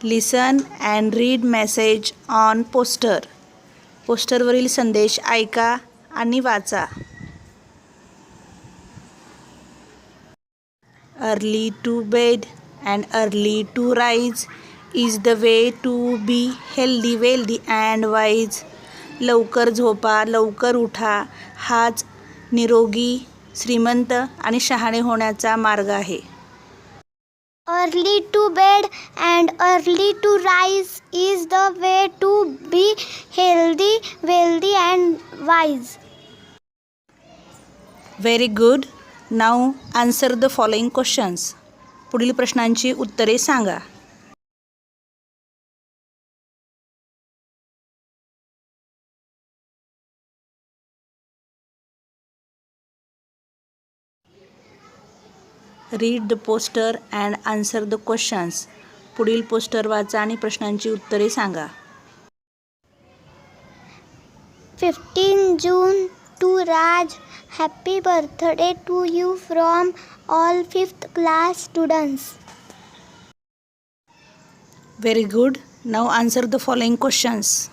Listen and read message on poster. पोस्टरवरील संदेश ऐका आणि वाचा. Early to bed and early to rise is the way to be healthy, wealthy and wise. लवकर झोपा, लवकर उठा, हाच निरोगी, श्रीमंत आणि शहाणे होण्याचा मार्ग आहे. Early to bed and early to rise is the way to be healthy, wealthy and wise. Very good. Now answer the following questions. पुढील प्रश्नांची उत्तरे सांगा. Read the poster and answer the questions. पुढील पोस्टर वाचा आणि प्रश्नांची उत्तरे सांगा. 15 June to Raj. Happy birthday to you from all 5th class students. Very good. Now answer the following questions.